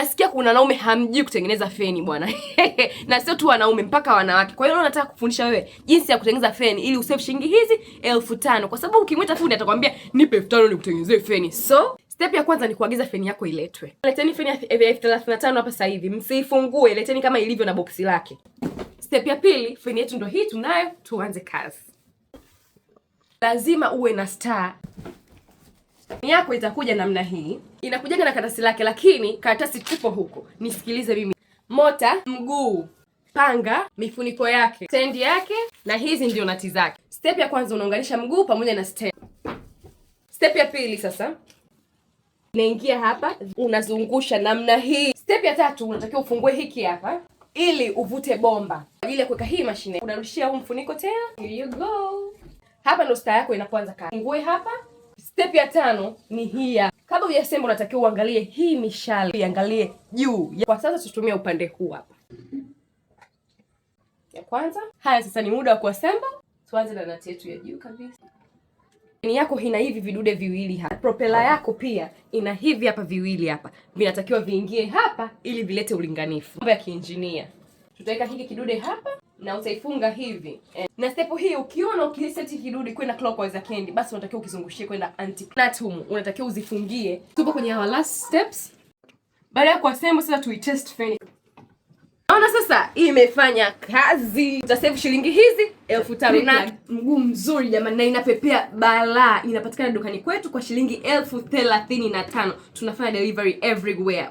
Nasikia kuna wanaume hamjui kutengeneza feni bwana. Na sio tu wanaume, mpaka wanawake. Kwa hiyo leo nataka kufundisha wewe jinsi ya kutengeneza feni ili usave shilingi hizi 5,000, kwa sababu ukimwita fundi atakwambia nipe 5,000 nikutengenezee feni. So step ya kwanza ni kuagiza feni yako iletwe. Leteni feni ya 35,000 hapa sasa hivi. Msiifungue, leteni kama ilivyo na boksi lake. Step ya pili, feni yetu ndio hii tunayo, tuanze kazi. Lazima uwe na star. Feni yako itakuja namna hii. Inakujaga na karatasi lake, lakini karatasi tupo huko. Nisikilize mimi. Mota, mguu, panga, mifuniko yake, stendi yake, na hizi ndio nati zake. Step ya kwanza unaunganisha mguu pamoja na stendi. Step ya pili sasa, unaingia hapa, unazungusha namna hii. Step ya tatu unatakiwa ufungue hiki hapa ili uvute bomba. Kwa ajili ya kuweka hii mashine, unarushia huu mfuniko tena. Here you go. Hapa ndo star yako inapoanza kazi. Fungue hapa. Step ya 5 ni hii hapa. Kabla hujasema unatakiwa uangalie hii mishale, iangalie juu. Kwa sasa tutumia upande huu hapa. Ya kwanza. Haya sasa ni muda wa kuassemble. Tuanze na nati yetu ya juu kabisa. Feni yako ina hivi vidude viwili hapa. Propeller yako pia ina hivi hapa viwili hapa. Vinatakiwa viingie hapa ili vilete ulinganifu. Mambo ya kiinjinia. Tutaweka hiki kidude hapa na utaifunga hivi. Na step hii ukiona ukiseti kidude kwenda clockwise again, basi unatakiwa ukizungushie kwenda anti-clockwise. Unatakiwa uzifungie. Tupo kwenye our last steps. Baada ya kuassemble sasa tuitest feni. Naona sasa imefanya kazi. Utasave shilingi hizi 5,000 na mguu mzuri jamani, na inapepea balaa. Inapatikana dukani kwetu kwa shilingi 35,000. Tunafanya delivery everywhere.